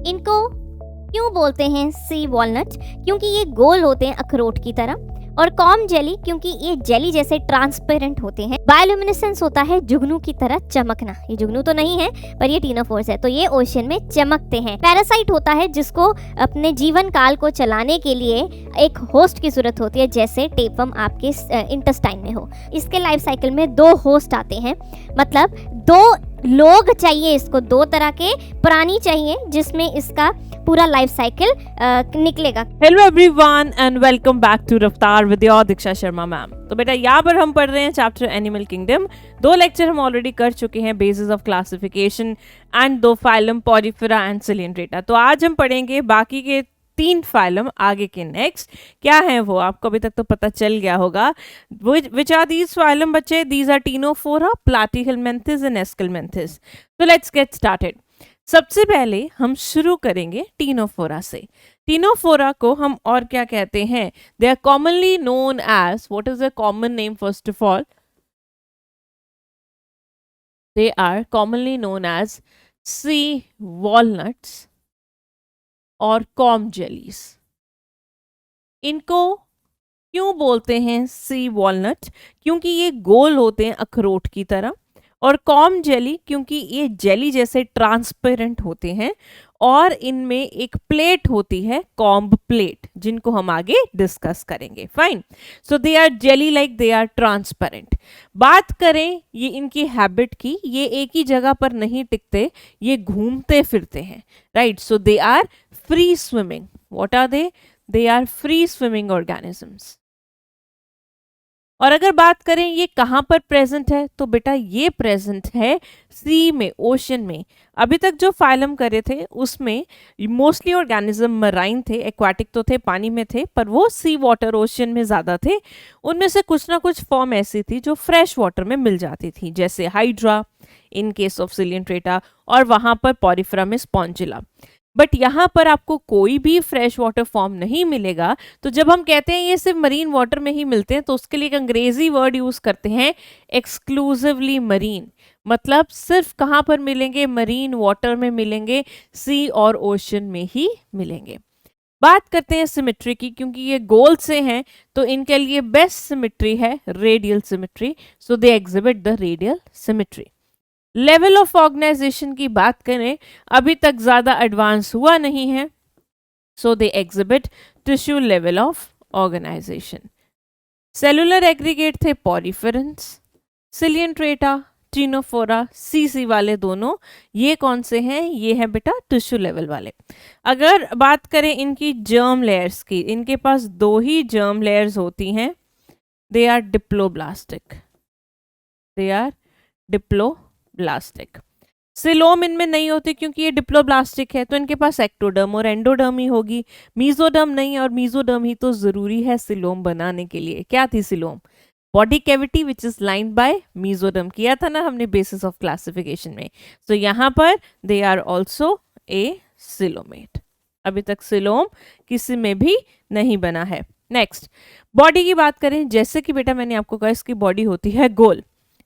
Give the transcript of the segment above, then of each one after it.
इनको क्यों बोलते हैं सी वॉलनट? क्योंकि ये गोल होते हैं अखरोट की तरह। और कॉम जेली क्योंकि ये जेली जैसे ट्रांसपेरेंट होते हैं। बायोल्यूमिनेसेंस होता है जुगनू की तरह चमकना। ये जुगनू तो नहीं है पर ये टीनोफोर्स है, तो ये ओशन में चमकते हैं। पैरासाइट होता है जिसको अपने जीवन काल को चलाने के लिए एक होस्ट की जरूरत होती है, जैसे टेपवर्म आपके इंटेस्टाइन में हो। इसके लाइफ साइकिल में 2 होस्ट आते हैं, मतलब 2 लोग चाहिए इसको, 2 तरह के प्राणी चाहिए जिसमें इसका पूरा लाइफ साइकिल निकलेगा। Hello everyone and welcome back to Raftaar with your Diksha Sharma ma'am. तो बेटा यहाँ पर हम पढ़ रहे हैं चैप्टर एनिमल किंगडम। 2 लेक्चर हम ऑलरेडी कर चुके हैं, basis of classification and 2 phylum Porifera and Coelenterata. तो आज हम पढ़ेंगे बाकी के 3 फाइलम आगे के। नेक्स्ट क्या है वो आपको अभी तक तो पता चल गया होगा। विच आर दीज फाइलम बच्चे? These are Ctenophora, Platyhelminthes and Aschelminthes. तो लेट्स गेट स्टार्टेड। सबसे पहले हम शुरू करेंगे टीनोफोरा से। टीनोफोरा को हम और क्या कहते हैं? They are commonly known as, what is the common name first of all? They are commonly known as sea walnuts और कॉम जेलीज। इनको क्यों बोलते हैं सी वॉलनट? क्योंकि ये गोल होते हैं अखरोट की तरह। और कॉम जेली क्योंकि ये जेली जैसे ट्रांसपेरेंट होते हैं। और इनमें एक प्लेट होती है, कॉम्ब प्लेट, जिनको हम आगे डिस्कस करेंगे। Fine. So they are jelly like, they are transparent. बात करें ये इनकी हैबिट की, ये एक ही जगह पर नहीं टिकते, ये घूमते फिरते हैं। Right. So they are free swimming. What are they? They are free swimming organisms. और अगर बात करें ये कहाँ पर प्रेजेंट है, तो बेटा ये प्रेजेंट है सी में, ओशन में। अभी तक जो फाइलम करे थे उसमें मोस्टली ऑर्गेनिज्म मराइन थे, एक्वाटिक तो थे, पानी में थे, पर वो सी वाटर ओशन में ज़्यादा थे। उनमें से कुछ ना कुछ फॉर्म ऐसी थी जो फ्रेश वाटर में मिल जाती थी, जैसे hydra in case of Coelenterata, और वहाँ पर पॉरीफेरा में स्पॉन्जिला। बट यहाँ पर आपको कोई भी फ्रेश वाटर फॉर्म नहीं मिलेगा। तो जब हम कहते हैं ये सिर्फ मरीन वाटर में ही मिलते हैं, तो उसके लिए एक अंग्रेजी वर्ड यूज करते हैं, एक्सक्लूसिवली मरीन। मतलब सिर्फ कहाँ पर मिलेंगे? मरीन वाटर में मिलेंगे, सी और ओशन में ही मिलेंगे। बात करते हैं सिमेट्री की, क्योंकि ये गोल से हैं तो इनके लिए बेस्ट सिमेट्री है radial symmetry. So they exhibit the radial symmetry. Level of organization की बात करें, अभी तक ज्यादा एडवांस हुआ नहीं है। So they exhibit tissue level of organisation. Cellular aggregate थे पॉरीफेरेंस, सिलियंट्रेटा, टीनोफोरा, सीसी वाले दोनों, ये कौन से हैं? ये है बेटा टिश्यू लेवल वाले। अगर बात करें इनकी जर्म लेयर्स की, इनके पास 2 ही जर्म लेयर्स होती हैं। They are diploblastic, they are diploblastic. Coelom इनमें नहीं होती क्योंकि ये डिप्लोब्लास्टिक है, तो इनके पास एक्टोडर्म और एंडोडर्म ही होगी, मीजोडर्म नहीं, और मीजोडर्म ही तो जरूरी है सिलोम बनाने के लिए। क्या थी coelom? Body cavity which is lined by mesoderm, किया था ना हमने बेसिस ऑफ क्लासिफिकेशन में। तो यहाँ पर they are also acoelomate. अभी तक सिलोम किसी में भी नहीं बना है। नेक्स्ट, बॉडी की बात करें, जैसे कि बेटा मैंने आपको कहा इसकी बॉडी होती है गोल।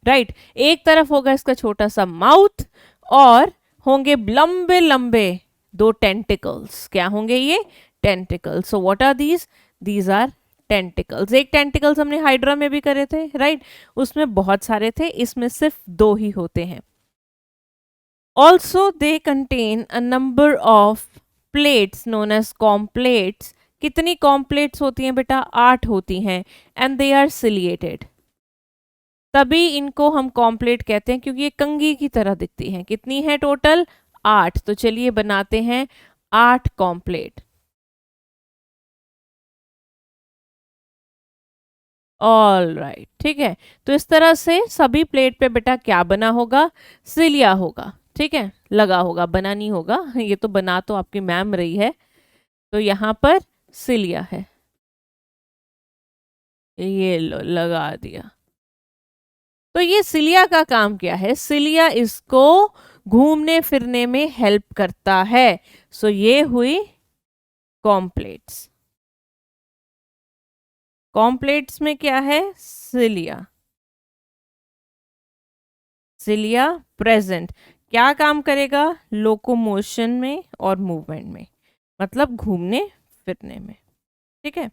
राइट। एक तरफ होगा इसका छोटा सा माउथ और होंगे लंबे लंबे 2 टेंटिकल्स। क्या होंगे ये? Tentacles. So what are these? These are tentacles. एक टेंटिकल्स हमने हाइड्रा में भी करे थे, राइट। उसमें बहुत सारे थे, इसमें सिर्फ 2 ही होते हैं। Also they contain a number of plates known as comb plates. कितनी कॉम्प्लेट्स होती हैं बेटा? 8 होती हैं। एंड दे आर सिलिएटेड, तभी इनको हम कॉम्प्लेट कहते हैं क्योंकि ये कंघी की तरह दिखती हैं। कितनी है टोटल? 8। तो चलिए बनाते हैं 8 कॉम्प्लेट। ऑल राइट, ठीक है। तो इस तरह से सभी प्लेट पे बेटा क्या बना होगा? सिलिया होगा, ठीक है, लगा होगा, बना नहीं होगा। ये तो बना तो आपकी मैम रही है। तो यहाँ पर सिलिया है, ये लो लगा दिया। तो ये सिलिया का काम क्या है? सिलिया इसको घूमने फिरने में हेल्प करता है। सो ये हुई कॉम्प्लेट्स। कॉम्प्लेट्स में क्या है? Cilia, cilia present. क्या काम करेगा? लोकोमोशन में और मूवमेंट में, मतलब घूमने फिरने में। ठीक है।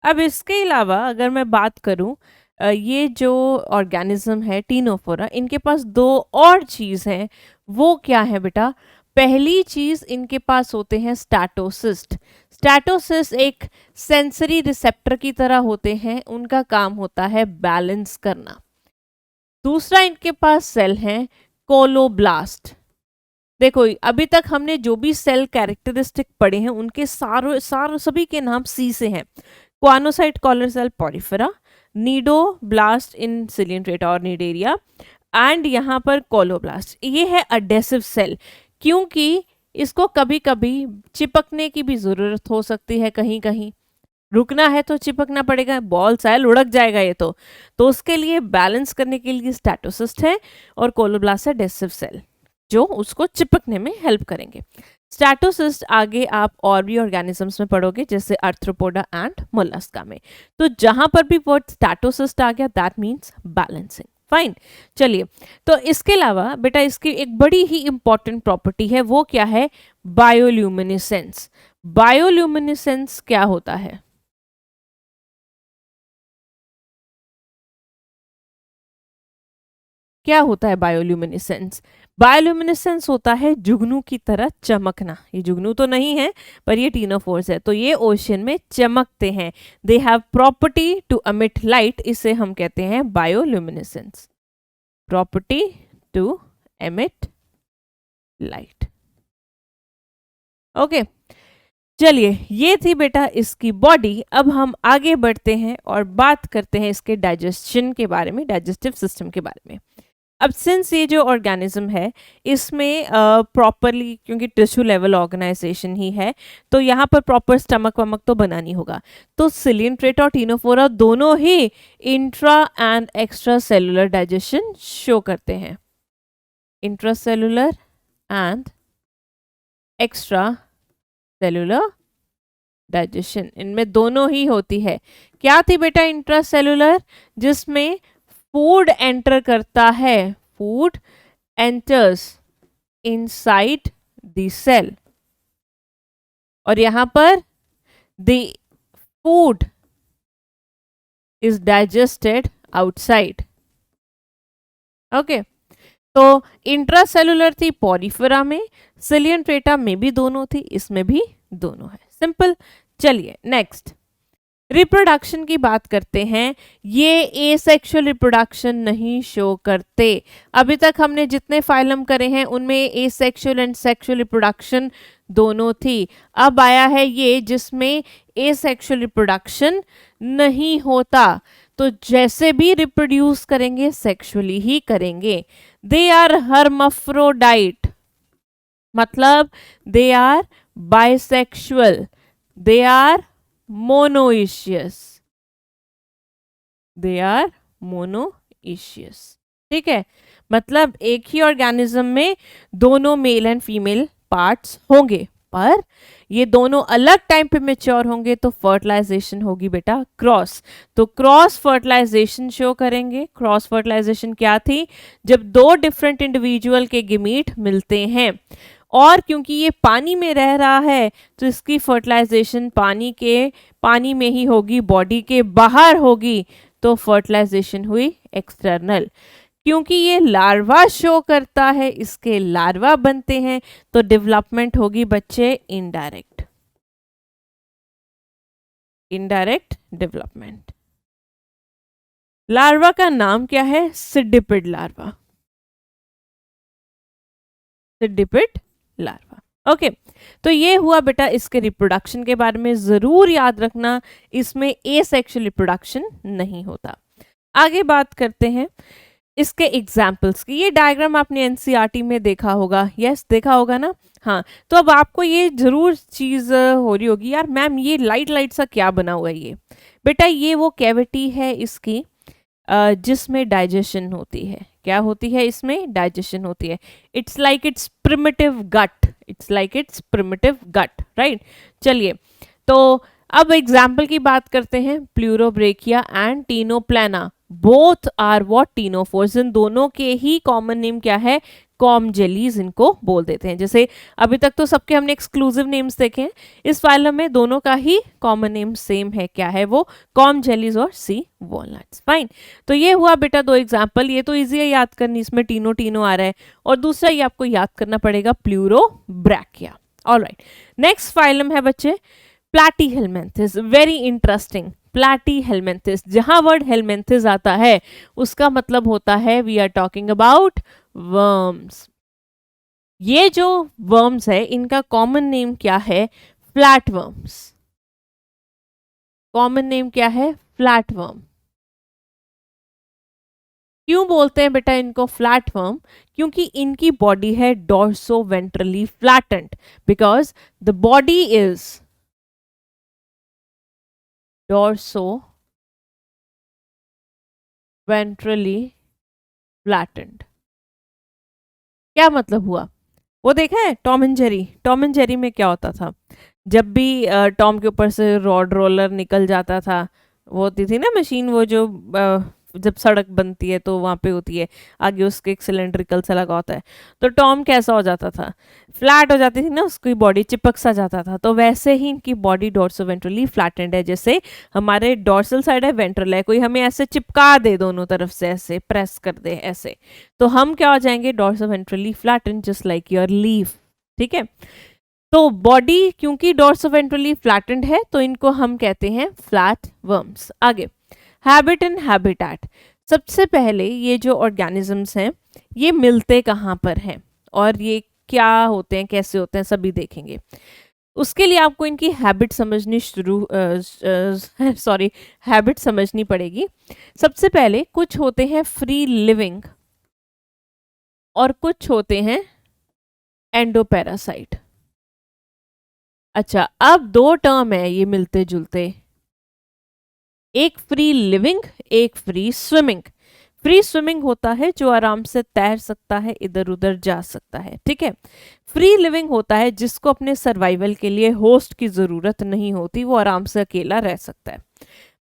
अब इसके अलावा अगर मैं बात करूं, ये जो ऑर्गेनिज्म है टीनोफोरा, इनके पास दो और चीज़ है। वो क्या है बेटा? पहली चीज़, इनके पास होते हैं स्टैटोसिस्ट। स्टैटोसिस्ट एक सेंसरी रिसेप्टर की तरह होते हैं, उनका काम होता है बैलेंस करना। दूसरा इनके पास सेल है कोलोब्लास्ट। देखो अभी तक हमने जो भी सेल कैरेक्टरिस्टिक पढ़े हैं उनके सारे सभी के नाम सी से हैं। क्वानोसाइट कॉलर सेल पॉरीफेरा, नीडोब्लास्ट इन सिलियंट्रेटा और निडेरिया, एंड यहाँ पर कोलोब्लास्ट। ये है अडेसिव सेल, क्योंकि इसको कभी कभी चिपकने की भी जरूरत हो सकती है, कहीं कहीं रुकना है तो चिपकना पड़ेगा, बॉल सेल उड़क जाएगा ये तो उसके लिए बैलेंस करने के लिए स्टैटोसिस्ट है, और कोलोब्लास्ट है अडेसिव सेल जो उसको चिपकने में हेल्प करेंगे। स्टैटोसिस्ट आगे आप और भी ऑर्गेनिजम्स में पढ़ोगे, जैसे आर्थ्रोपोडा एंड मोलस्का में। तो जहां पर भी वर्ड स्टैटोसिस्ट आ गया, दैट मीन्स बैलेंसिंग। फाइन, चलिए। तो इसके अलावा बेटा इसकी एक बड़ी ही इंपॉर्टेंट प्रॉपर्टी है, वो क्या है? बायोल्यूमिनेसेंस। बायोल्यूमिनेसेंस क्या होता है? क्या होता है बायोल्यूमिनेसेंस? बायोल्यूमिनेसेंस होता है जुगनू की तरह चमकना। ये जुगनू तो नहीं है, पर ये टीनोफोर्स है, तो ये ओशन में चमकते हैं। They have property to emit light, इसे हम कहते हैं bioluminescence. Property to emit light. Okay, चलिए, ये थी बेटा इसकी बॉडी। अब हम आगे बढ़ते हैं और बात करते हैं इसके डाइजेशन के बारे में, डाइजेस्टिव सिस्टम के बारे में। अब सिंस ये जो ऑर्गेनिज्म है इसमें प्रॉपरली, क्योंकि टिश्यू लेवल ऑर्गेनाइजेशन ही है, तो यहाँ पर प्रॉपर स्टमक वमक तो बना नहीं होगा। तो सिलियंट्रेटा और टीनोफोरा दोनों ही intra and extra cellular digestion show करते हैं। Intra cellular and extra cellular digestion, इनमें दोनों ही होती है। क्या थी बेटा इंट्रा सेलुलर? जिसमें फूड एंटर करता है, food enters inside the cell, और यहां पर the food is digested outside. Okay, तो इंट्रासेलुलर थी पॉरीफेरा में, सिलियंट्रेटा में भी दोनों थी, इसमें भी दोनों है। सिंपल। चलिए नेक्स्ट, रिप्रोडक्शन की बात करते हैं। ये एसेक्सुअल रिप्रोडक्शन नहीं शो करते। अभी तक हमने जितने फाइलम करे हैं उनमें एसेक्सुअल एंड सेक्सुअल रिप्रोडक्शन दोनों थी। अब आया है ये जिसमें एसेक्सुअल रिप्रोडक्शन नहीं होता, तो जैसे भी रिप्रोड्यूस करेंगे सेक्सुअली ही करेंगे। दे आर हर्माफ्रोडाइट, मतलब they are bisexual, they are monoecious, they are monoecious. ठीक है, मतलब एक ही ऑर्गेनिज्म में दोनों मेल एंड फीमेल पार्ट्स होंगे, पर ये दोनों अलग टाइम पे मैच्योर होंगे तो फर्टिलाइजेशन होगी बेटा क्रॉस। तो क्रॉस फर्टिलाइजेशन शो करेंगे। क्रॉस फर्टिलाइजेशन क्या थी? जब दो डिफरेंट इंडिविजुअल के गेमीट मिलते हैं, और क्योंकि ये पानी में रह रहा है तो इसकी फर्टिलाइजेशन पानी में ही होगी, बॉडी के बाहर होगी, तो फर्टिलाइजेशन हुई एक्सटर्नल। क्योंकि ये लार्वा शो करता है, इसके लार्वा बनते हैं, तो डेवलपमेंट होगी बच्चे इनडायरेक्ट, इनडायरेक्ट डेवलपमेंट। लार्वा का नाम क्या है? सिडिपिड लार्वा, सिडिपिड लार्वा। ओके, तो ये हुआ बेटा इसके रिप्रोडक्शन के बारे में। जरूर याद रखना इसमें एसेक्सुअल रिप्रोडक्शन नहीं होता। आगे बात करते हैं इसके एग्जाम्पल्स की। ये डायग्राम आपने एनसीईआरटी में देखा होगा, यस देखा होगा ना? हाँ, तो अब आपको ये जरूर चीज हो रही होगी, यार मैम ये लाइट लाइट सा क्या बना हुआ है ये? बेटा ये वो कैविटी है इसकी जिसमें डाइजेशन होती है। क्या होती है इसमें? डाइजेशन होती है। It's like it's primitive gut, it's like it's primitive gut, right? चलिए, तो अब एग्जाम्पल की बात करते हैं। Pleurobrachia and Ctenoplana, both are what? Ctenophores. इन दोनों के ही कॉमन नेम क्या है? कॉम जेलीज इनको बोल देते हैं। जैसे अभी तक तो सबके हमने एक्सक्लूसिव नेम्स देखे हैं, इस फाइलम में दोनों का ही कॉमन नेम सेम है। क्या है वो? कॉम जेलीज और सी वॉलनट्स। फाइन, तो ये हुआ बेटा दो एग्जाम्पल। ये तो ईजी है याद करनी, इसमें टीनो टीनो आ रहा है। और दूसरा ये आपको याद करना पड़ेगा प्लूरोब्रैकिया। ऑलराइट, नेक्स्ट फाइलम है बच्चे प्लैटीहेलमिन्थेस। Very interesting. प्लैटीहेलमिन्थेस, जहां वर्ड हेलमिन्थेस आता है उसका मतलब होता है we are talking about worms. ये जो वर्म्स है इनका कॉमन नेम क्या है? Flat worms. कॉमन नेम क्या है? Flat worm. क्यों बोलते हैं बेटा इनको फ्लैट वर्म? क्योंकि इनकी बॉडी है dorso ventrally flattened, because the body is dorso ventrally flattened. क्या मतलब हुआ? वो देखा है Tom and Jerry? Tom and Jerry में क्या होता था? जब भी टॉम के ऊपर से रॉड रोलर निकल जाता था, वो होती थी ना मशीन, वो जो जब सड़क बनती है तो वहाँ पे होती है, आगे उसके एक सिलेंड्रिकल सा लगा होता है, तो टॉम कैसा हो जाता था? फ्लैट हो जाती थी ना, उसकी बॉडी चिपक सा जाता था। तो वैसे ही इनकी बॉडी डॉर्सोवेंट्रली फ्लैटेंड है। जैसे हमारे डॉर्सल साइड है, वेंट्रल है, कोई हमें ऐसे चिपका दे दोनों तरफ से, ऐसे प्रेस कर दे ऐसे, तो हम क्या हो जाएंगे? Dorsoventrally flattened, just like your leaf. ठीक है, तो बॉडी क्योंकि डॉर्सोवेंट्रली फ्लैटेंड है तो इनको हम कहते हैं फ्लैट वर्म्स। आगे, हैबिट एंड हैबिटेट। सबसे पहले ये जो ऑर्गेनिजम्स हैं ये मिलते कहाँ पर हैं और ये क्या होते हैं, कैसे होते हैं, सभी देखेंगे। उसके लिए आपको इनकी हैबिट समझनी हैबिट समझनी पड़ेगी। सबसे पहले कुछ होते हैं फ्री लिविंग और कुछ होते हैं एंडोपैरासाइट। अच्छा, अब दो टर्म है ये मिलते जुलते, एक फ्री लिविंग, एक फ्री स्विमिंग। फ्री स्विमिंग होता है जो आराम से तैर सकता है, इधर उधर जा सकता है। ठीक है, फ्री लिविंग होता है जिसको अपने सर्वाइवल के लिए होस्ट की जरूरत नहीं होती, वो आराम से अकेला रह सकता है।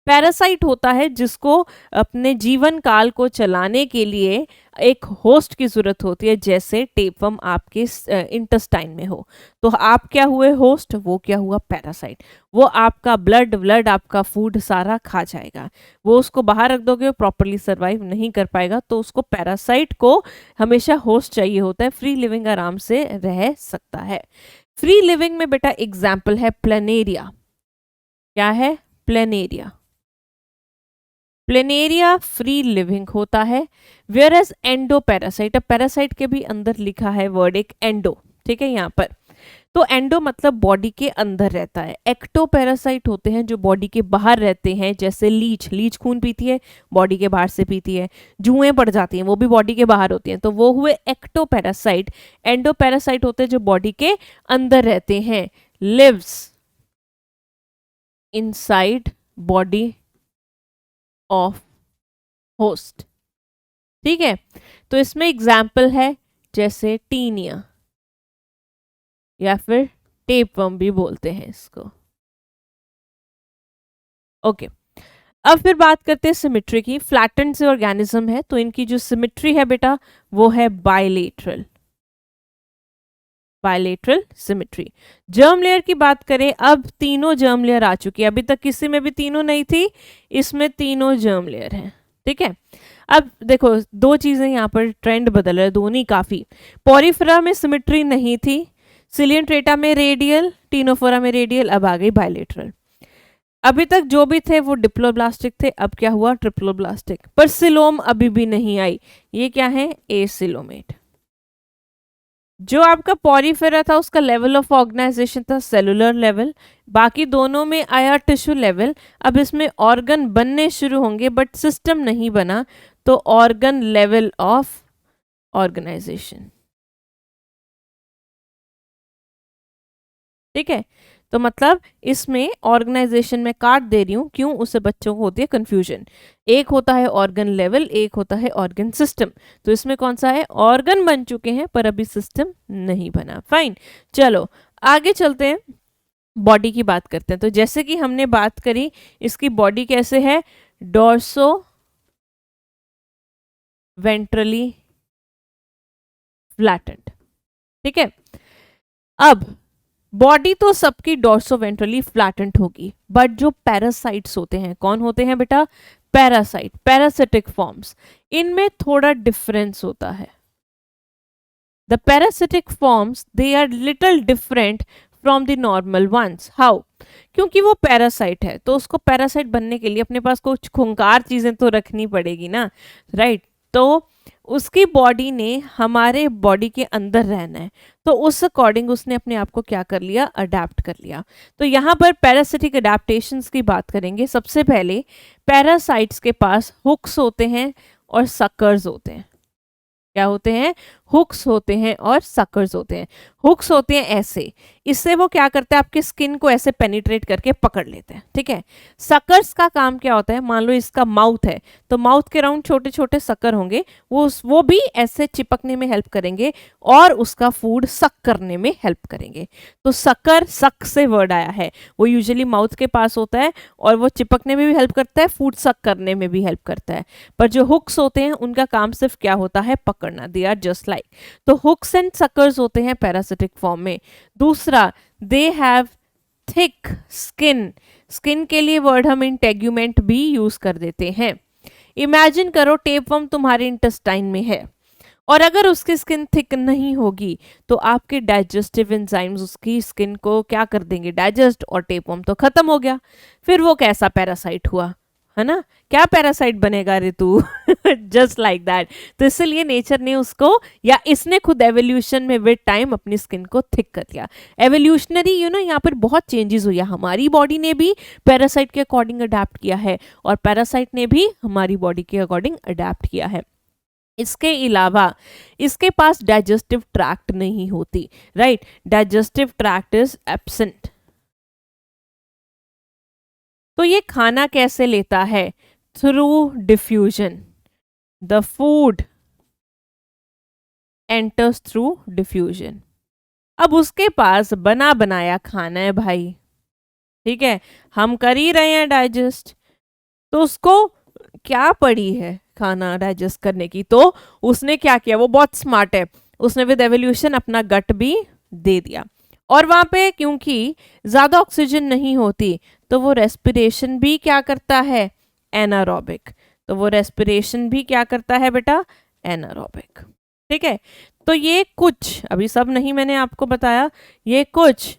पैरासाइट होता है जिसको अपने जीवन काल को चलाने के लिए एक होस्ट की जरूरत होती है, जैसे टेपवर्म आपके इंटेस्टाइन में हो, तो आप क्या हुए? होस्ट। वो क्या हुआ? पैरासाइट। वो आपका ब्लड आपका फूड सारा खा जाएगा, वो उसको बाहर रख दोगे प्रॉपरली सर्वाइव नहीं कर पाएगा, तो उसको पैरासाइट को हमेशा होस्ट चाहिए होता है, फ्री लिविंग आराम से रह सकता है। फ्री लिविंग में बेटा एग्जाम्पल है प्लेनेरिया। क्या है? प्लेनेरिया। प्लेनेरिया फ्री लिविंग होता है, वेयर एज एंडो पैरासाइट, अब पैरासाइट के भी अंदर लिखा है वर्ड एक एंडो। ठीक है, यहाँ पर तो एंडो मतलब बॉडी के अंदर रहता है। एक्टो पैरासाइट होते हैं जो बॉडी के बाहर रहते हैं, जैसे लीच। लीच खून पीती है, बॉडी के बाहर से पीती है। जुएं पड़ जाती हैं, वो भी बॉडी के बाहर होती हैं, तो वो हुए एक्टो पैरासाइट। एंडो पैरासाइट होते हैं जो बॉडी के अंदर रहते हैं, lives inside body of host. ठीक है, तो इसमें एग्जाम्पल है जैसे टीनिया या फिर टेपवर्म भी बोलते हैं इसको। ओके, अब फिर बात करते हैं सिमेट्री की। फ्लैटेंड से ऑर्गेनिज्म है तो इनकी जो सिमेट्री है बेटा वो है bilateral. Bilateral symmetry. Germ layer की बात करें, अब तीनों जर्म लेयर आ चुकी है, अभी तक किसी में भी तीनों नहीं थी, इसमें तीनों जर्म लेयर हैं। ठीक है, अब देखो दो चीजें यहाँ पर ट्रेंड बदल रहा है, दोनों काफी। पॉरीफेरा में सिमेट्री नहीं थी, सिलियंट्रेटा में रेडियल, टीनोफोरा में रेडियल, अब आ गई बायलेटरल। अभी तक जो भी थे वो डिप्लोब्लास्टिक थे, अब क्या हुआ? ट्रिप्लोब्लास्टिक। पर सिलोम अभी भी नहीं आई, ये क्या है? एसिलोमेट। जो आपका पॉरीफेरा था उसका लेवल ऑफ ऑर्गेनाइजेशन था सेलुलर लेवल, बाकी दोनों में आया टिश्यू लेवल। अब इसमें ऑर्गन बनने शुरू होंगे बट सिस्टम नहीं बना, तो ऑर्गन लेवल ऑफ ऑर्गेनाइजेशन। ठीक है, तो मतलब इसमें ऑर्गेनाइजेशन में काट दे रही हूं, क्यों? उससे बच्चों को होती है कंफ्यूजन। एक होता है ऑर्गन लेवल, एक होता है ऑर्गन सिस्टम, तो इसमें कौन सा है? ऑर्गन बन चुके हैं पर अभी सिस्टम नहीं बना। फाइन, चलो आगे चलते हैं, बॉडी की बात करते हैं। तो जैसे कि हमने बात करी इसकी बॉडी कैसे है? Dorso ventrally flattened. ठीक है, अब बॉडी तो सबकी डॉर्सोवेंट्रली फ्लैटेंड होगी, बट जो पैरासाइट्स होते हैं, कौन होते हैं बेटा? पैरासाइट, पैरासिटिक फॉर्म्स, इनमें थोड़ा डिफरेंस होता है। The parasitic forms they are little different from the normal ones. How? क्योंकि वो पैरासाइट है, तो उसको पैरासाइट बनने के लिए अपने पास कुछ खूंखार चीजें तो रखनी पड़ेगी ना, राइट? तो उसकी बॉडी ने हमारे बॉडी के अंदर रहना है, तो उस अकॉर्डिंग उसने अपने आप को क्या कर लिया? अडेप्ट कर लिया। तो यहाँ पर पैरासिटिक अडेप्टेशंस की बात करेंगे। सबसे पहले पैरासाइट्स के पास हुक्स होते हैं और सकर्स होते हैं। क्या होते हैं? हुक्स होते हैं और सकर्स होते हैं। हुक्स होते हैं ऐसे, इससे वो क्या करते हैं? आपके स्किन को ऐसे पेनिट्रेट करके पकड़ लेते हैं। ठीक है, सकर्स का काम क्या होता है? मान लो इसका माउथ है, तो माउथ के राउंड छोटे छोटे सकर होंगे, वो भी ऐसे चिपकने में हेल्प करेंगे और उसका फूड सक करने में हेल्प करेंगे। तो सकर, सक से वर्ड आया है, वो यूजुअली माउथ के पास होता है और वो चिपकने में भी हेल्प करता है, फूड सक करने में भी हेल्प करता है। पर जो हुक्स होते हैं उनका काम सिर्फ क्या होता है? पकड़ना। दे आर जस्ट लाइक, तो हुक्स एंड सकर्स होते हैं पैरासिटिक फॉर्म में। दूसरा, they have thick skin. Skin के लिए वर्ड हम इंटेग्यूमेंट भी यूज कर देते हैं। इमेजिन करो टेपवर्म तुम्हारे इंटेस्टाइन में है और अगर उसकी स्किन थिक नहीं होगी तो आपके डाइजेस्टिव एंजाइम्स उसकी स्किन को क्या कर देंगे? डाइजेस्ट, और टेपवर्म तो खत्म हो गया। फिर वो कैसा पैरासाइट हुआ, है ना? क्या पैरासाइट बनेगा रे तू? Just like that. तो इसलिए नेचर ने उसको, या इसने खुद एवोल्यूशन में विद टाइम अपनी स्किन को थिक कर दिया। एवोल्यूशनरी यहाँ पर बहुत चेंजेस हुई है। हमारी बॉडी ने भी पैरासाइट के अकॉर्डिंग अडेप्ट किया है और पैरासाइट ने भी हमारी बॉडी के अकॉर्डिंग अडेप्ट किया है। इसके अलावा इसके पास डाइजेस्टिव ट्रैक्ट नहीं होती, right? Digestive tract is absent. तो ये खाना कैसे लेता है? Through diffusion. The food enters through diffusion. अब उसके पास बना बनाया खाना है भाई, ठीक है, हम कर ही रहे हैं डाइजेस्ट, तो उसको क्या पड़ी है खाना डाइजेस्ट करने की? तो उसने क्या किया? वो बहुत स्मार्ट है, उसने विद एवोल्यूशन अपना गट भी दे दिया। और वहां पे क्योंकि ज्यादा ऑक्सीजन नहीं होती तो वो रेस्पिरेशन भी क्या करता है? एनारोबिक। तो वो रेस्पिरेशन भी क्या करता है बेटा? एनारोबिक। ठीक है, तो ये कुछ, अभी सब नहीं मैंने आपको बताया, ये कुछ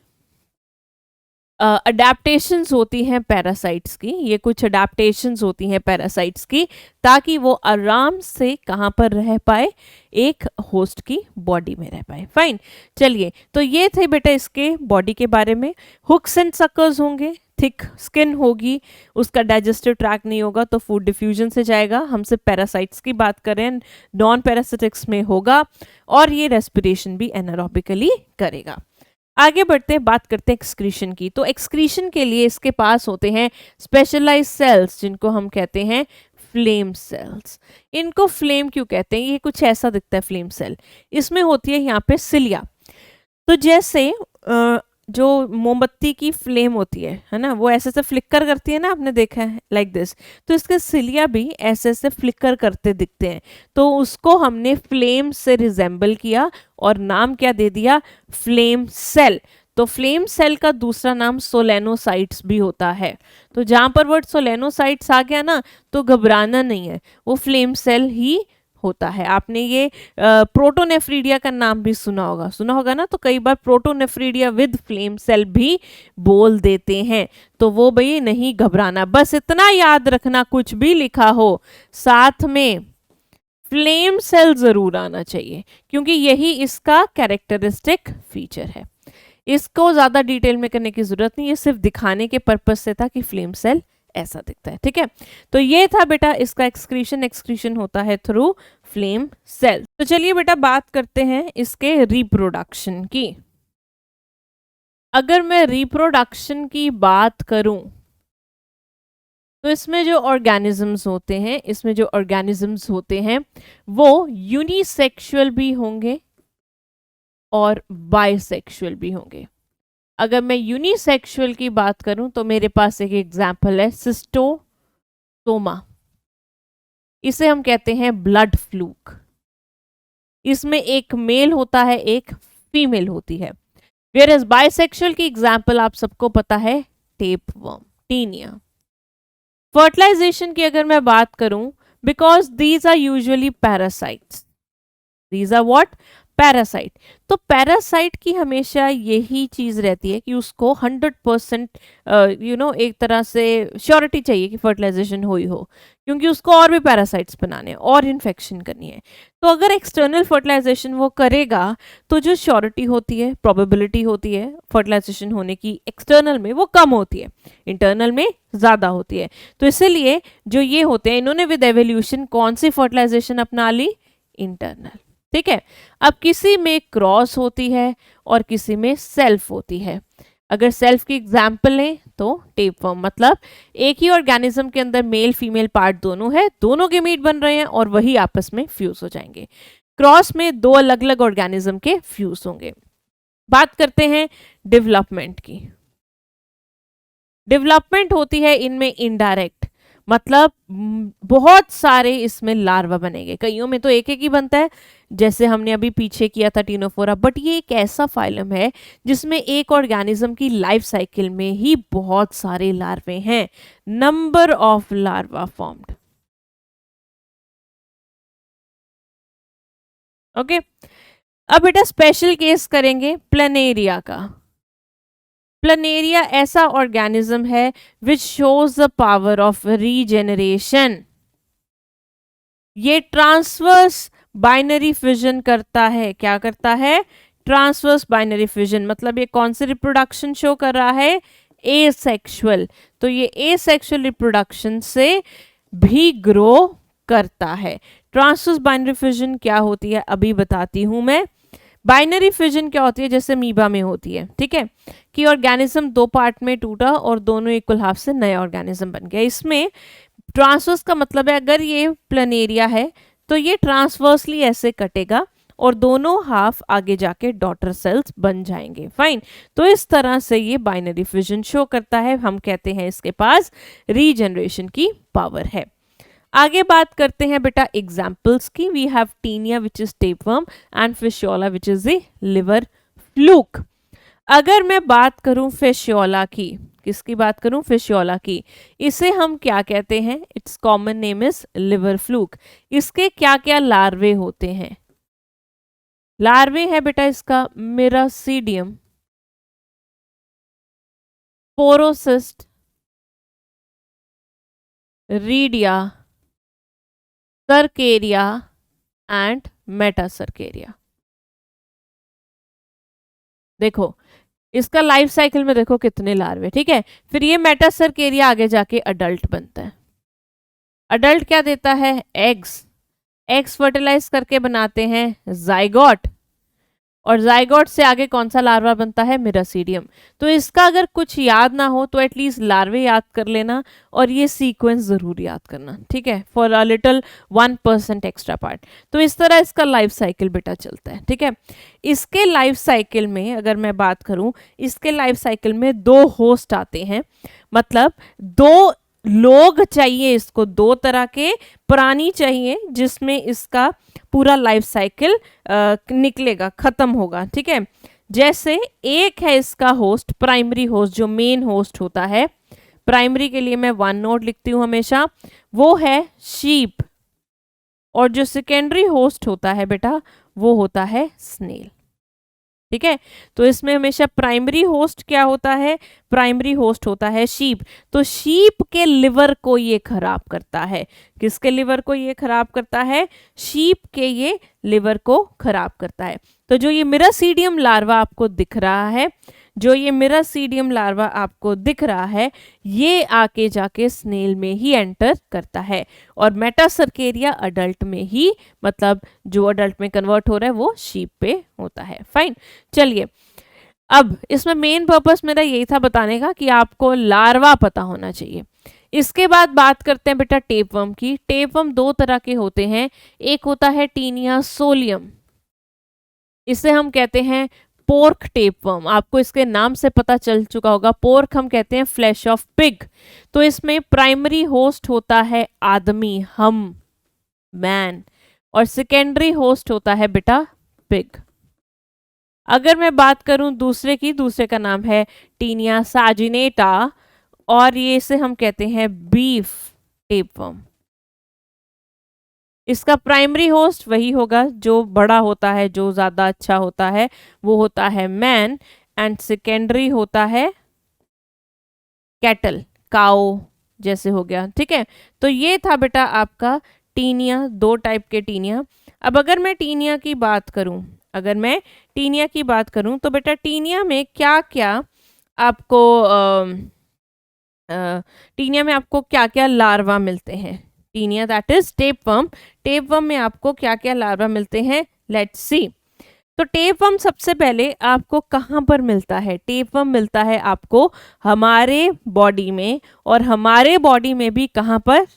अडेप्टेशंस होती हैं पैरासाइट्स की, ये कुछ अडेप्टेशंस होती हैं पैरासाइट्स की, ताकि वो आराम से कहाँ पर रह पाए? एक होस्ट की बॉडी में रह पाए। फाइन, चलिए, तो ये थे बेटा इसके बॉडी के बारे में। हुक्स एंड सकर्स होंगे, थिक स्किन होगी, उसका डाइजेस्टिव ट्रैक नहीं होगा तो फूड डिफ्यूजन से जाएगा। हम सिर्फ पैरासाइट्स की बात करें, नॉन पैरासिटिक्स में होगा, और ये रेस्पिरेशन भी एनारोबिकली करेगा। आगे बढ़ते हैं, बात करते हैं एक्सक्रीशन की। तो एक्सक्रीशन के लिए इसके पास होते हैं स्पेशलाइज्ड सेल्स, जिनको हम कहते हैं फ्लेम सेल्स। इनको फ्लेम क्यों कहते हैं? ये कुछ ऐसा दिखता है फ्लेम सेल, इसमें होती है यहाँ पे सिलिया। तो जैसे जो मोमबत्ती की फ्लेम होती है ना, वो ऐसे से फ्लिकर करती है ना, आपने देखा है लाइक दिस, तो इसके सिलिया भी ऐसे से फ्लिकर करते दिखते हैं, तो उसको हमने फ्लेम से रिजेंबल किया और नाम क्या दे दिया? Flame cell. तो फ्लेम सेल का दूसरा नाम सोलेनोसाइट्स भी होता है। तो जहां पर वर्ड सोलेनोसाइट्स आ गया ना, तो घबराना नहीं है, वो फ्लेम सेल ही होता है। आपने ये प्रोटोनेफ्रीडिया का नाम भी सुना होगा ना, तो कई बार प्रोटोनेफ्रीडिया विद फ्लेम सेल भी बोल देते हैं। तो वो भाई नहीं घबराना, बस इतना याद रखना, कुछ भी लिखा हो साथ में फ्लेम सेल जरूर आना चाहिए, क्योंकि यही इसका कैरेक्टरिस्टिक फीचर है। इसको ज्यादा डिटेल में करने की जरूरत नहीं है, सिर्फ दिखाने के पर्पज से था कि फ्लेम सेल ऐसा दिखता है। ठीक है, तो ये था बेटा इसका एक्सक्रीशन। एक्सक्रीशन होता है थ्रू फ्लेम सेल। तो चलिए बेटा बात करते हैं इसके रिप्रोडक्शन की। अगर मैं रिप्रोडक्शन की बात करूं तो इसमें जो ऑर्गेनिजम्स होते हैं वो यूनिसेक्सुअल भी होंगे और बाइसेक्सुअल भी होंगे। अगर मैं यूनिसेक्सुअल की बात करूं तो मेरे पास एक एग्जाम्पल है सिस्टोसोमा, इसे हम कहते हैं ब्लड फ्लूक। इसमें एक मेल होता है, एक फीमेल होती है। वेयर एज बाइसेक्सुअल की एग्जाम्पल आप सबको पता है, टेपवर्म, टीनिया। फर्टिलाइजेशन की अगर मैं बात करूं, because these are usually parasites, these are what, parasite. तो पैरासाइट की हमेशा यही चीज रहती है कि उसको 100% एक तरह से श्योरिटी चाहिए कि फर्टिलाइजेशन हो ही हो, क्योंकि उसको और भी पैरासाइट्स बनाने हैं और इन्फेक्शन करनी है। तो अगर एक्सटर्नल फर्टिलाइजेशन वो करेगा तो जो श्योरिटी होती है, प्रोबेबिलिटी होती है फर्टिलाइजेशन होने की एक्सटर्नल में, वो कम होती है, इंटरनल में ज़्यादा होती है। तो इसीलिए जो ये होते हैं, इन्होंने विद एवोल्यूशन कौन सी फर्टिलाइजेशन अपना ली, इंटरनल। ठीक है। अब किसी में क्रॉस होती है और किसी में सेल्फ होती है। अगर सेल्फ की एग्जाम्पल लें तो टेपवर्म, मतलब एक ही ऑर्गेनिज्म के अंदर मेल फीमेल पार्ट दोनों है, दोनों के मीट बन रहे हैं और वही आपस में फ्यूज हो जाएंगे। क्रॉस में दो अलग अलग ऑर्गेनिज्म के फ्यूज होंगे। बात करते हैं डेवलपमेंट की। डेवलपमेंट होती है इनमें इनडायरेक्ट, मतलब बहुत सारे इसमें लार्वा बनेंगे, कईयों में तो एक एक ही बनता है, जैसे हमने अभी पीछे किया था टीनोफोरा। बट ये एक ऐसा फाइलम है जिसमें एक ऑर्गेनिज्म की लाइफ साइकिल में ही बहुत सारे लार्वे हैं, number of larva formed. Okay. अब बेटा स्पेशल केस करेंगे प्लेनेरिया का। प्लेनेरिया ऐसा ऑर्गेनिज्म है which shows the power of regeneration. ये ट्रांसवर्स बाइनरी फिजन करता है। क्या करता है, ट्रांसवर्स बाइनरी फिजन, मतलब ये कौन से रिप्रोडक्शन शो कर रहा है, एसेक्सुअल। तो ये एसेक्सुअल रिप्रोडक्शन से भी ग्रो करता है। ट्रांसवर्स बाइनरी फिजन क्या होती है अभी बताती हूं मैं। बाइनरी फिजन क्या होती है, जैसे मीबा में होती है, ठीक है, कि ऑर्गेनिज्म दो पार्ट में टूटा और दोनों इक्वल हाफ से नया ऑर्गेनिज्म बन गया। इसमें ट्रांसवर्स का मतलब है अगर ये प्लेनेरिया है तो ये ट्रांसवर्सली ऐसे कटेगा और दोनों हाफ आगे जाके डॉटर सेल्स बन जाएंगे। फाइन। तो इस तरह से ये बाइनरी फिजन शो करता है, हम कहते हैं इसके पास रीजनरेशन की पावर है। आगे बात करते हैं बेटा एग्जाम्पल्स की। We have Taenia which is tapeworm and Fasciola which is the liver fluke. अगर मैं बात करूं फिशियोला की, किसकी बात करूं, फिशियोला की, इसे हम क्या कहते हैं, it's common name is liver fluke. इसके क्या क्या लार्वे होते हैं, लार्वे है बेटा इसका मिरासीडियम, पोरोसिस्ट, रीडिया, सर्केरिया एंड मेटासर्केरिया। देखो इसका लाइफ साइकिल में देखो कितने लार्वे, ठीक है। फिर ये मेटासर्केरिया आगे जाके अडल्ट बनता है। अडल्ट क्या देता है, एग्स। एग्स फर्टिलाइज करके बनाते हैं जाइगोट, और जाइगोट से आगे कौन सा लार्वा बनता है, मिरासीडियम। तो इसका अगर कुछ याद ना हो तो एटलीस्ट लार्वे याद कर लेना और ये सीक्वेंस जरूर याद करना, ठीक है, for a little 1% extra part. तो इस तरह इसका लाइफ साइकिल बेटा चलता है, ठीक है। इसके लाइफ साइकिल में अगर मैं बात करूं, इसके लाइफ साइकिल में दो होस्ट आते हैं, मतलब दो लोग चाहिए इसको, दो तरह के प्राणी चाहिए जिसमें इसका पूरा लाइफ साइकिल निकलेगा, खत्म होगा, ठीक है। जैसे एक है इसका होस्ट, प्राइमरी होस्ट, जो मेन होस्ट होता है, प्राइमरी के लिए मैं 1 नोट लिखती हूं हमेशा, वो है शीप। और जो सेकेंडरी होस्ट होता है बेटा वो होता है स्नेल, ठीक है। तो इसमें हमेशा प्राइमरी होस्ट क्या होता है, प्राइमरी होस्ट होता है शीप। तो शीप के लिवर को ये खराब करता है, किसके लिवर को ये खराब करता है, शीप के ये लिवर को खराब करता है। तो जो ये मिरासीडियम लार्वा आपको दिख रहा है, जो ये मिरासीडियम लार्वा आपको दिख रहा है, ये आके जाके स्नेल में ही एंटर करता है, और मेटासर्केरिया अडल्ट में ही, मतलब जो अडल्ट में कन्वर्ट हो रहा है वो शीप पे होता है। फाइन। चलिए अब इसमें मेन पर्पस मेरा यही था बताने का कि आपको लार्वा पता होना चाहिए। इसके बाद बात करते हैं बेटा टेपवर्म की। टेपवर्म दो तरह के होते हैं, एक होता है टीनिया सोलियम, इसे हम कहते हैं पोर्क टेपवर्म। आपको इसके नाम से पता चल चुका होगा, पोर्क हम कहते हैं फ्लैश ऑफ पिग। तो इसमें प्राइमरी होस्ट होता है आदमी, हम, मैन, और सेकेंडरी होस्ट होता है बेटा पिग। अगर मैं बात करूं दूसरे की, दूसरे का नाम है टीनिया साजिनेटा और ये इसे हम कहते हैं बीफ टेपवर्म। इसका प्राइमरी होस्ट वही होगा जो बड़ा होता है, जो ज्यादा अच्छा होता है, वो होता है मैन, एंड सेकेंडरी होता है कैटल, काओ जैसे हो गया। ठीक है, तो ये था बेटा आपका टीनिया, दो टाइप के टीनिया। अब अगर मैं टीनिया की बात करूं, अगर मैं टीनिया की बात करूं तो बेटा टीनिया में क्या क्या आपको टीनिया में आपको क्या क्या लार्वा मिलते हैं। Taenia that is tapeworm, tapeworm में आपको क्या क्या लार्वा मिलते हैं, लेट्स सी। तो टेपवर्म सबसे पहले आपको कहाँ पर मिलता है? टेपवर्म मिलता है आपको हमारे बॉडी में, और हमारे बॉडी में भी कहाँ पर?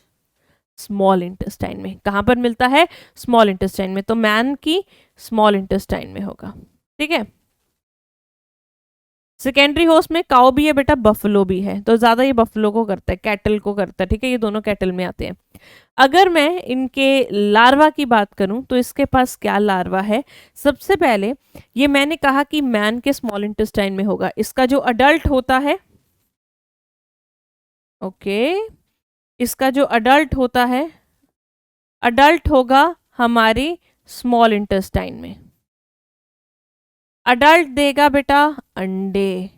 स्मॉल इंटेस्टाइन में। कहाँ पर मिलता है? स्मॉल इंटेस्टाइन में। तो मैन की स्मॉल इंटेस्टाइन में होगा। ठीक है, सेकेंडरी होस्ट में काउ भी है बेटा, बफलो भी है, तो ज्यादा ये बफलो को करता है, कैटल को करता है। ठीक है, ये दोनों कैटल में आते हैं। अगर मैं इनके लार्वा की बात करूं तो इसके पास क्या लार्वा है? सबसे पहले ये मैंने कहा कि मैन के स्मॉल इंटेस्टाइन में होगा। इसका जो अडल्ट होता है, ओके, इसका जो अडल्ट होता है, अडल्ट होगा हमारे स्मॉल इंटेस्टाइन में। अडल्ट देगा बेटा अंडे,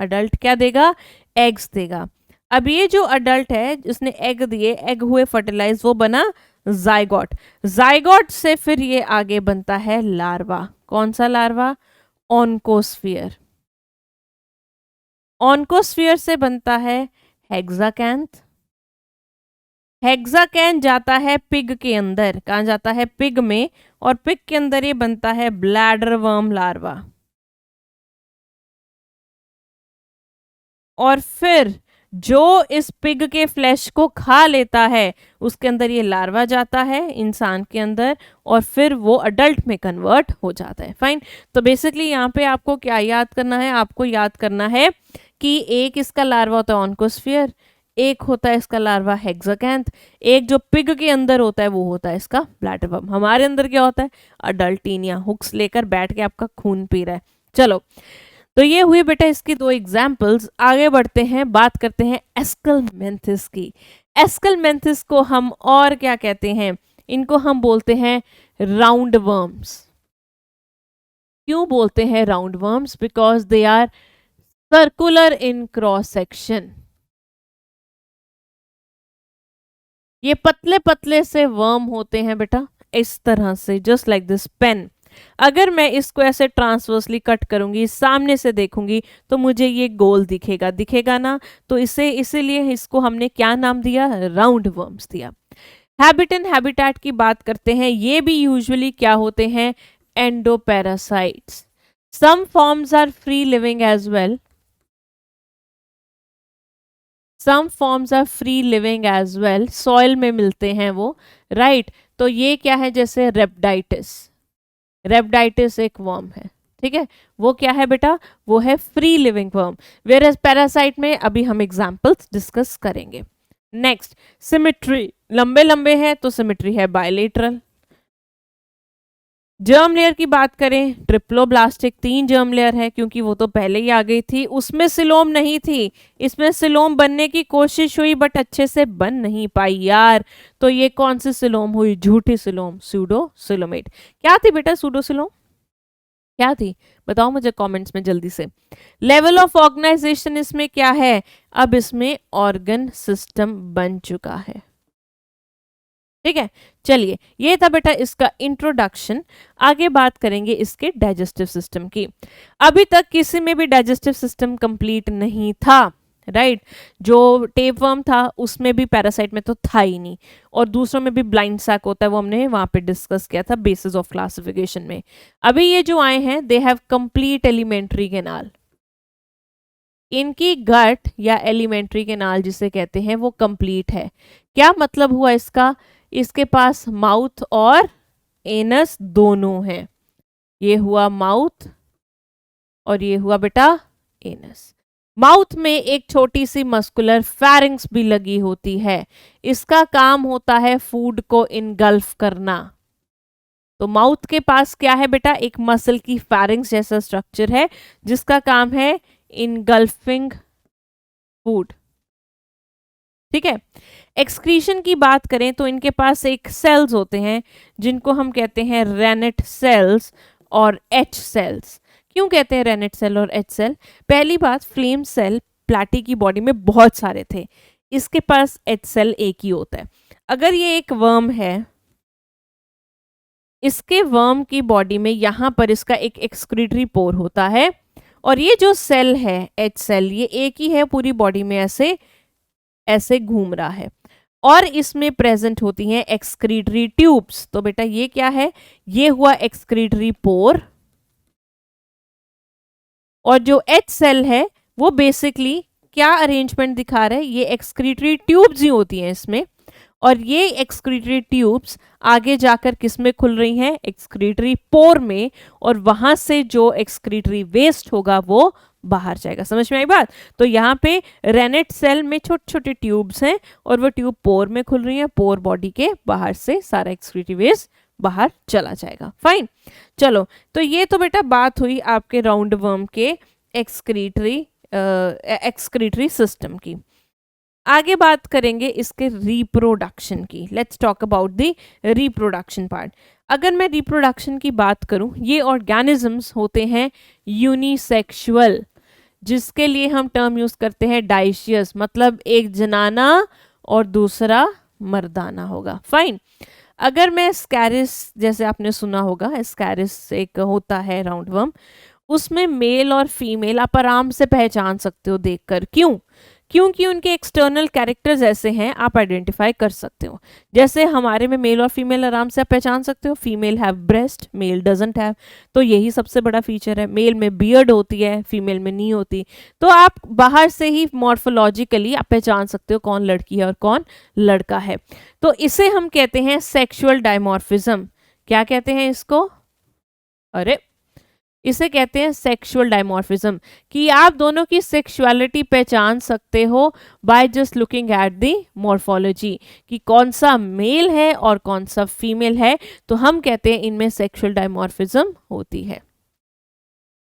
अडल्ट क्या देगा? एग्स देगा। अब ये जो अडल्ट है जिसने एग दिए, एग हुए फर्टिलाइज, वो बना जाइगोट। जाइगोट से फिर ये आगे बनता है लार्वा। कौन सा लार्वा? ऑन्कोस्फियर। ऑन्कोस्फियर से बनता है हेक्साकैंथ। हेक्साकैंथ जाता है पिग के अंदर। कहाँ जाता है? पिग में। और पिग के अंदर ये बनता है ब्लैडर वर्म लार्वा। और फिर जो इस पिग के फ्लैश को खा लेता है उसके अंदर ये लार्वा जाता है इंसान के अंदर, और फिर वो अडल्ट में कन्वर्ट हो जाता है। फाइन। तो बेसिकली यहाँ पे आपको क्या याद करना है? आपको याद करना है कि एक इसका लार्वा होता है ऑन्कोस्फियर, एक होता है इसका लार्वा हेक्साकैंथ, एक जो पिग के अंदर होता है वो होता है इसका ब्लैडरवर्म। हमारे अंदर क्या होता है? अडल्टीनिया, हुक्स लेकर बैठ के आपका खून पी रहा है। चलो, तो ये हुई बेटा इसकी दो एग्जाम्पल्स। आगे बढ़ते हैं, बात करते हैं एस्कलमेंथिस की। एस्कलमेंथिस को हम और क्या कहते हैं? इनको हम बोलते हैं राउंड वर्म्स। क्यों बोलते हैं round worms? Because they are circular in cross section. ये पतले पतले से वर्म होते हैं बेटा, इस तरह से, जस्ट लाइक दिस पेन। अगर मैं इसको ऐसे ट्रांसवर्सली कट करूंगी, सामने से देखूंगी, तो मुझे ये गोल दिखेगा, दिखेगा ना? तो इसे इसीलिए इसको हमने क्या नाम दिया? राउंड वर्म्स दिया। हैबिट एंड हैबिटेट की बात करते हैं। ये भी यूजुअली क्या होते हैं? Endoparasites. Some forms are free living as well, some forms are free living as well, soil में मिलते हैं वो, राइट। तो ये क्या है? जैसे रेप्टाइटिस, रेप्टाइटिस एक वर्म है। ठीक है, वो क्या है बेटा? वो है free living worm. Whereas parasite में अभी हम एग्जांपल्स डिस्कस करेंगे। Next, symmetry. लंबे लंबे हैं तो सिमेट्री है बायलेटरल। जर्म लेयर की बात करें, ट्रिप्लोब्लास्टिक, 3 जर्म लेयर है, क्योंकि वो तो पहले ही आ गई थी। उसमें सिलोम नहीं थी, इसमें सिलोम बनने की कोशिश हुई बट अच्छे से बन नहीं पाई यार। तो ये कौन सी सिलोम हुई? झूठी सिलोम, सूडो सिलोमेट। क्या थी बेटा सूडो सिलोम? क्या थी? बताओ मुझे कमेंट्स में जल्दी से। लेवल ऑफ ऑर्गेनाइजेशन इसमें क्या है? अब इसमें ऑर्गन सिस्टम बन चुका है। ठीक है, चलिए, ये था बेटा इसका इंट्रोडक्शन। आगे बात करेंगे इसके डाइजेस्टिव सिस्टम की। अभी तक किसी में भी डाइजेस्टिव सिस्टम कंप्लीट नहीं था, राइट। जो टेपवर्म था उसमें भी, पैरासाइट में तो था ही नहीं, और दूसरों में भी ब्लाइंड सैक होता है, वो हमने वहां पे डिस्कस किया था बेसिस ऑफ क्लासिफिकेशन में। अभी ये जो आए हैं, they have complete alimentary canal. इनकी गट या एलिमेंट्री कैनाल जिसे कहते हैं वो कंप्लीट है। क्या मतलब हुआ इसका? इसके पास माउथ और एनस दोनों हैं। ये हुआ माउथ और ये हुआ बेटा एनस। माउथ में एक छोटी सी मस्कुलर फेरिंग्स भी लगी होती है। इसका काम होता है फूड को इनगल्फ करना। तो माउथ के पास क्या है बेटा, एक मसल की फैरिंग्स जैसा स्ट्रक्चर है जिसका काम है इनगल्फिंग फूड। ठीक है। एक्सक्रीशन की बात करें तो इनके पास एक सेल्स होते हैं जिनको हम कहते हैं रेनेट सेल्स और एच सेल्स। क्यों कहते हैं रेनेट सेल और एच सेल? पहली बात, फ्लेम सेल प्लाटी की बॉडी में बहुत सारे थे, इसके पास एच सेल एक ही होता है। अगर ये एक वर्म है, इसके वर्म की बॉडी में यहाँ पर इसका एक एक्सक्रीटरी पोर होता है और ये जो सेल है एच सेल, ये एक ही है पूरी बॉडी में, ऐसे ऐसे घूम रहा है और इसमें प्रेजेंट होती हैं एक्सक्रीटरी ट्यूब्स। तो बेटा ये क्या है, ये हुआ एक्सक्रीटरी पोर और जो एच सेल है वो बेसिकली क्या अरेंजमेंट दिखा रहा है, ये एक्सक्रीटरी ट्यूब्स ही होती हैं इसमें और ये एक्सक्रीटरी ट्यूब्स आगे जाकर किस में खुल रही हैं, एक्सक्रीटरी पोर में, और वहां से जो एक्सक्रीटरी वेस्ट होगा वो बाहर जाएगा। समझ में आई बात? तो यहाँ पे रेनेट सेल में छोटे छोटे ट्यूब्स हैं और वो ट्यूब पोर में खुल रही हैं, पोर बॉडी के बाहर से सारा एक्सक्रीटरी वेस्ट बाहर चला जाएगा। फाइन, चलो तो ये तो बेटा बात हुई आपके राउंड वर्म के एक्सक्रीटरी सिस्टम की। आगे बात करेंगे इसके रिप्रोडक्शन की। Let's talk about the reproduction part. अगर मैं रिप्रोडक्शन की बात करूं, ये ऑर्गेनिजम्स होते हैं यूनिसेक्सुअल, जिसके लिए हम टर्म यूज करते हैं डाइशियस, मतलब एक जनाना और दूसरा मर्दाना होगा। फाइन। अगर मैं स्कैरिस, जैसे आपने सुना होगा स्कैरिस एक होता है राउंड वर्म, उसमें मेल और फीमेल आप आराम से पहचान सकते हो देखकर। क्यों? क्योंकि उनके एक्सटर्नल कैरेक्टर्स ऐसे हैं, आप आइडेंटिफाई कर सकते हो। जैसे हमारे में मेल और फीमेल आराम से आप पहचान सकते हो, female have breast, male doesn't have, तो यही सबसे बड़ा फीचर है। मेल में बियर्ड होती है, फीमेल में नहीं होती, तो आप बाहर से ही मॉर्फोलॉजिकली आप पहचान सकते हो कौन लड़की है और कौन लड़का है। तो इसे हम कहते हैं सेक्सुअल डायमॉर्फिज्म। क्या कहते हैं इसको? अरे इसे कहते हैं सेक्सुअल डायमॉर्फिज्म, कि आप दोनों की सेक्सुअलिटी पहचान सकते हो by just looking at the morphology, कि कौन सा मेल है और कौन सा फीमेल है। तो हम कहते हैं इनमें सेक्सुअल डायमॉर्फिज्म होती है।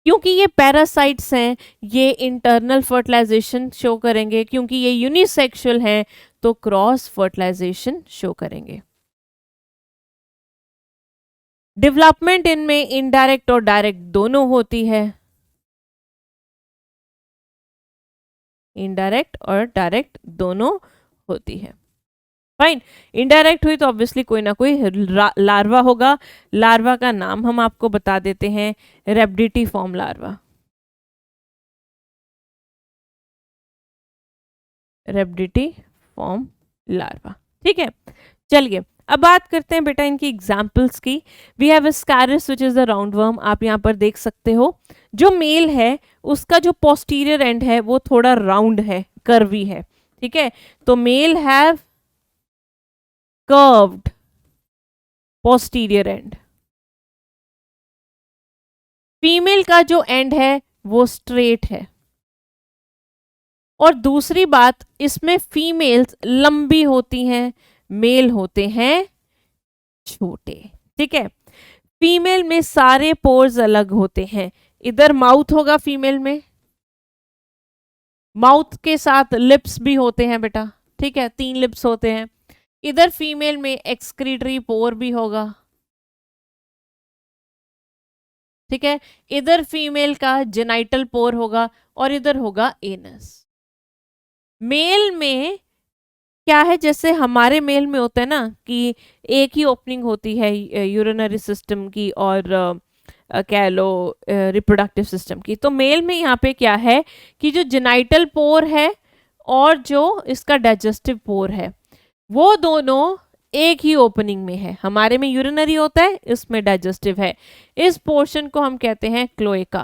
क्योंकि ये पैरासाइट्स हैं, ये इंटरनल फर्टिलाइजेशन शो करेंगे, क्योंकि ये यूनिसेक्सुअल हैं तो क्रॉस फर्टिलाइजेशन शो करेंगे। डेवलपमेंट इनमें इनडायरेक्ट और डायरेक्ट दोनों होती है, इनडायरेक्ट और डायरेक्ट दोनों होती है। फाइन। इनडायरेक्ट हुई तो ऑब्वियसली कोई ना कोई लार्वा होगा। लार्वा का नाम हम आपको बता देते हैं, रेब्डिटीफॉर्म लार्वा। रेब्डिटीफॉर्म लार्वा, ठीक है। चलिए अब बात करते हैं बेटा इनकी एग्जाम्पल्स की। We have ascaris which is a round worm. आप यहाँ पर देख सकते हो जो मेल है उसका जो पोस्टीरियर एंड है वो थोड़ा राउंड है, कर्वी है, ठीक है। तो male have curved posterior end, female का जो एंड है वो स्ट्रेट है। और दूसरी बात, इसमें फीमेल्स लंबी होती हैं, मेल होते हैं छोटे, ठीक है। फीमेल में सारे पोर्स अलग होते हैं। इधर माउथ होगा फीमेल में, माउथ के साथ लिप्स भी होते हैं बेटा, ठीक है, 3 लिप्स होते हैं। इधर फीमेल में एक्सक्रीटरी पोर भी होगा, ठीक है। इधर फीमेल का जेनाइटल पोर होगा और इधर होगा एनस। मेल में क्या है, जैसे हमारे मेल में होता है ना कि एक ही ओपनिंग होती है यूरिनरी सिस्टम की और कह लो रिप्रोडक्टिव सिस्टम की। तो मेल में यहाँ पे क्या है कि जो जेनाइटल पोर है और जो इसका डाइजेस्टिव पोर है वो दोनों एक ही ओपनिंग में है। हमारे में यूरिनरी होता है, इसमें डाइजेस्टिव है। इस पोर्शन को हम कहते हैं क्लोएका।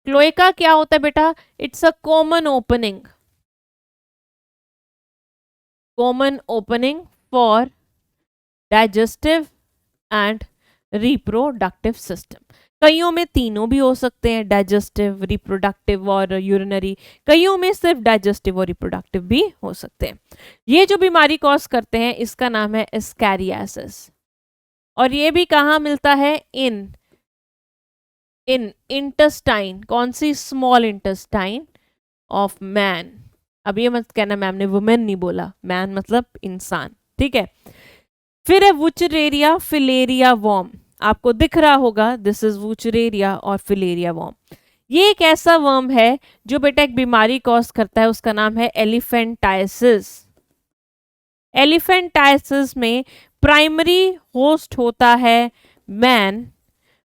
क्लोएका क्या होता है बेटा? It's a common opening, common opening for digestive and reproductive system. कईयों में तीनों भी हो सकते हैं, डाइजेस्टिव, रिप्रोडक्टिव और यूरिनरी। कईयों में सिर्फ डाइजेस्टिव और रिप्रोडक्टिव भी हो सकते हैं। ये जो बीमारी कॉज करते हैं इसका नाम है एस्कैरियासिस। और ये भी कहाँ मिलता है? In intestine. कौन सी? Small intestine of man. अब ये मत कहना मैम ने वुमेन नहीं बोला, मैन मतलब इंसान, ठीक है। फिर है वुचरेरिया फिलेरिया वॉर्म। आपको दिख रहा होगा, दिस इज वुचरेरिया और फिलेरिया वॉर्म। ये एक ऐसा वर्म है जो बेटा एक बीमारी कॉज करता है, उसका नाम है एलिफेंटाइसिस। एलिफेंटाइसिस में प्राइमरी होस्ट होता है मैन,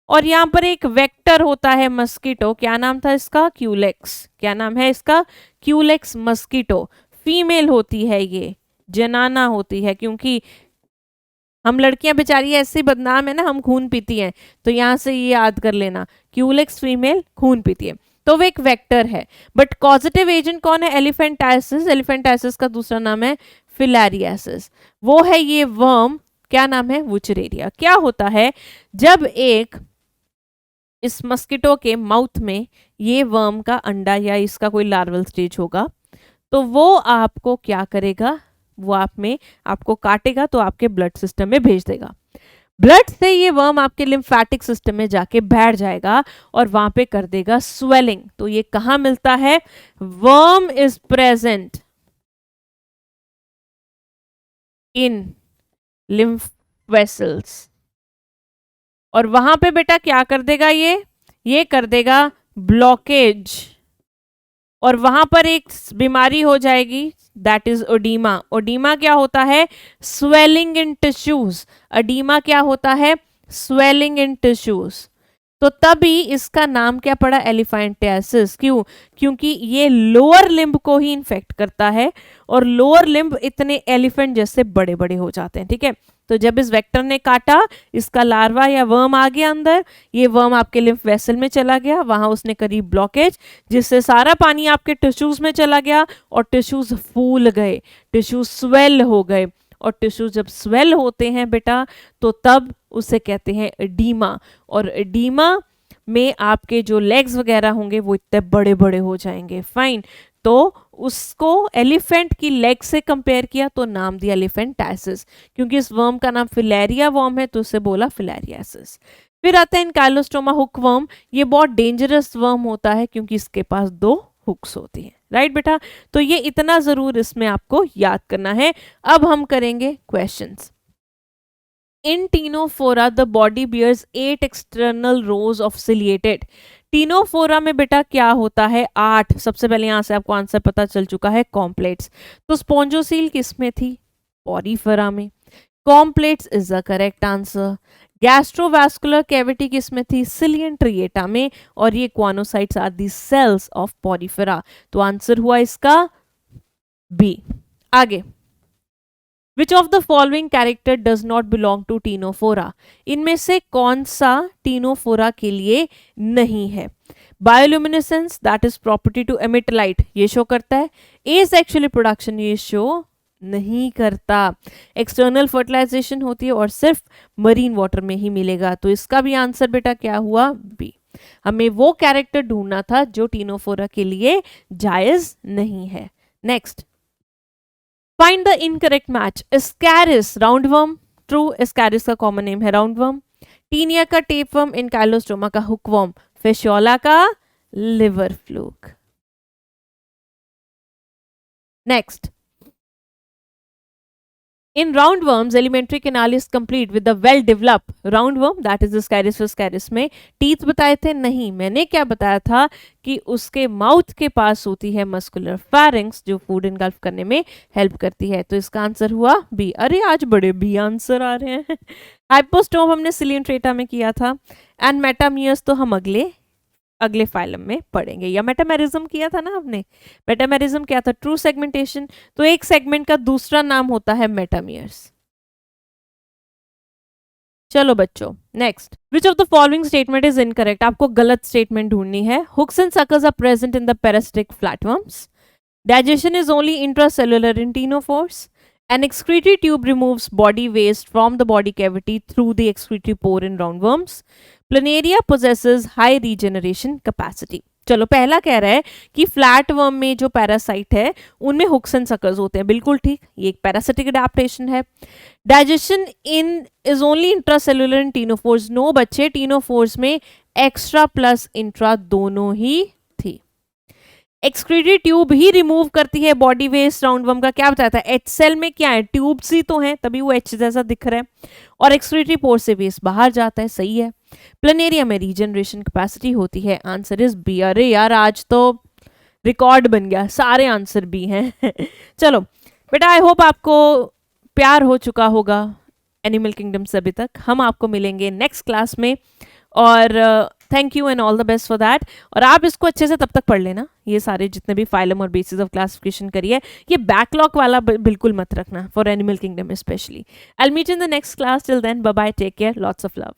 और यहां पर एक वेक्टर होता है मस्कीटो। क्या नाम था इसका? क्यूलेक्स। क्या नाम है इसका? Culex mosquito. फीमेल होती है, ये जनाना होती है, क्योंकि हम लड़कियां बेचारी ऐसी बदनाम है ना, हम खून पीती हैं, तो यहां से ये याद कर लेना, क्यूलेक्स फीमेल खून पीती है, तो वो एक वेक्टर है। बट कॉजेटिव एजेंट कौन है? एलिफेंटाइसिस। एलिफेंटाइसिस का दूसरा नाम है फिलारियासिस। वो है ये वर्म, क्या नाम है? वुचरेरिया। क्या होता है जब एक इस मस्किटो के माउथ में ये वर्म का अंडा या इसका कोई लार्वल स्टेज होगा, तो वो आपको क्या करेगा? वो आपको काटेगा, तो आपके ब्लड सिस्टम में भेज देगा। ब्लड से ये वर्म आपके लिम्फेटिक सिस्टम में जाके बैठ जाएगा और वहां पे कर देगा स्वेलिंग। तो ये कहां मिलता है? Worm is present in lymph vessels, और वहां पे बेटा क्या कर देगा? ये कर देगा ब्लॉकेज, और वहां पर एक बीमारी हो जाएगी, दैट इज ओडीमा। ओडीमा क्या होता है? Swelling in tissues. ओडीमा क्या होता है? Swelling in tissues. तो तभी इसका नाम क्या पड़ा? एलिफेंटियासिस। क्यों? क्योंकि ये लोअर लिम्ब को ही इन्फेक्ट करता है, और लोअर लिम्ब इतने एलिफेंट जैसे बड़े बड़े हो जाते हैं, ठीक है। तो जब इस वेक्टर ने काटा, इसका लार्वा या वर्म आ गया अंदर, ये वर्म आपके लिम्फ वेसल में चला गया, वहां उसने करी ब्लॉकेज, जिससे सारा पानी आपके टिश्यूज में चला गया, और टिश्यूज फूल गए, टिश्यूज स्वेल हो गए, और टिश्यू जब स्वेल होते हैं बेटा, तो तब उसे कहते हैं एडीमा। और एडीमा में आपके जो लेग्स वगैरह होंगे वो इतने बड़े बड़े हो जाएंगे। फाइन। तो उसको एलिफेंट की लेग से कंपेयर किया, तो नाम दिया एलिफेंटाइसिस। क्योंकि इस वर्म का नाम फिलेरिया वर्म है, तो उसे बोला फिलेरियासिस। फिर आता है एनकाइलोस्टोमा हुक वर्म। ये बहुत डेंजरस वर्म होता है, क्योंकि इसके पास 2 हुक्स होती हैं। राइट बेटा, तो ये इतना जरूर इसमें आपको याद करना है। अब हम करेंगे questions. In Ctenophora the body bears 8 external rows of ciliated. Ctenophora में बेटा क्या होता है? 8। सबसे पहले यहां से आपको आंसर पता चल चुका है, कॉम्प्लेट्स। तो स्पॉन्जोसील किस में थी? पॉरीफेरा में। Comb plates is the correct answer. Gastrovascular cavity किस में थी? सिलियन ट्रिएटा में। और ये choanocytes are the cells of Porifera. तो आंसर हुआ इसका बी। आगे, which of the following character does not belong to Ctenophora? इनमें से कौन सा टीनोफोरा के लिए नहीं है? Bioluminescence, that is property to emit light, ये शो करता है। एसेक्सुअल रिप्रोडक्शन, ये शो नहीं करता। एक्सटर्नल फर्टिलाइजेशन होती है, और सिर्फ मरीन वाटर में ही मिलेगा। तो इसका भी आंसर बेटा क्या हुआ? बी। हमें वो कैरेक्टर ढूंढना था जो टीनोफोरा के लिए जायज नहीं है। Next, find the incorrect match. Ascaris roundworm, true. Ascaris का कॉमन नेम है राउंडवर्म। टीनिया का टेपवर्म, एनकाइलोस्टोमा का हुकवर्म, फिशोला का liver fluke. Next, in roundworms alimentary canal is complete with the well developed roundworm, that is the Ascaris fiscaris में teeth बताए थे? नहीं, मैंने क्या बताया था कि उसके माउथ के पास होती है मस्कुलर फेरिंक्स, जो फूड इनगल्फ करने में हेल्प करती है। तो इसका आंसर हुआ बी। अरे आज बड़े बी आंसर आ रहे हैं। हाइपोस्टोम हमने सिलियन ट्रेटा में किया था, एंड मेटामियर्स तो हम अगले फाइलम में पढ़ेंगे। या मेटामेरिज्म किया था ना हमने। मेटामेरिज्म क्या था? True segmentation. तो एक सेगमेंट का दूसरा नाम होता है मेटामियर्स। चलो बच्चों, next, which of the following statement is incorrect? आपको गलत स्टेटमेंट ढूंढनी है। Hooks and suckers are present in the parasitic flatworms. Digestion is only intracellular in ctenophores. An excretory tube removes body waste from the body cavity through the excretory pore in roundworms. Planaria possesses high regeneration capacity. चलो पहला कह रहा है कि flat worm में जो parasite है उनमें हुक्स एंड सकर्स होते हैं, बिल्कुल ठीक, ये एक पैरासिटिक अडेप्टेशन है। Digestion in is only intracellular in ctenophores, no बच्चे, टीनोफोर्स में एक्स्ट्रा प्लस इंट्रा दोनों ही थी। एक्सक्रीटरी ट्यूब ही रिमूव करती है बॉडी वेस्ट राउंडवर्म का, क्या बताया था, एच सेल में क्या है, ट्यूब्स ही तो हैं, तभी वो एच जैसा दिख रहा है, और एक्सक्रीटरी पोर से वेस्ट बाहर जाता है, सही है। प्लेनेरिया में रीजनरेशन कैपेसिटी होती है, आंसर इज बी। अरे यार आज तो रिकॉर्ड बन गया, सारे आंसर बी हैं। चलो बेटा, आई होप आपको प्यार हो चुका होगा एनिमल किंगडम से अभी तक। हम आपको मिलेंगे नेक्स्ट क्लास में, और thank you and all the best for that. और आप इसको अच्छे से तब तक पढ़ लेना, ये सारे जितने भी फाइलम और बेसिस ऑफ क्लासिफिकेशन करिए, ये बैकलॉग वाला बिल्कुल मत रखना for animal kingdom specially. I will meet in the next class, till then bye bye, take care, lots of love.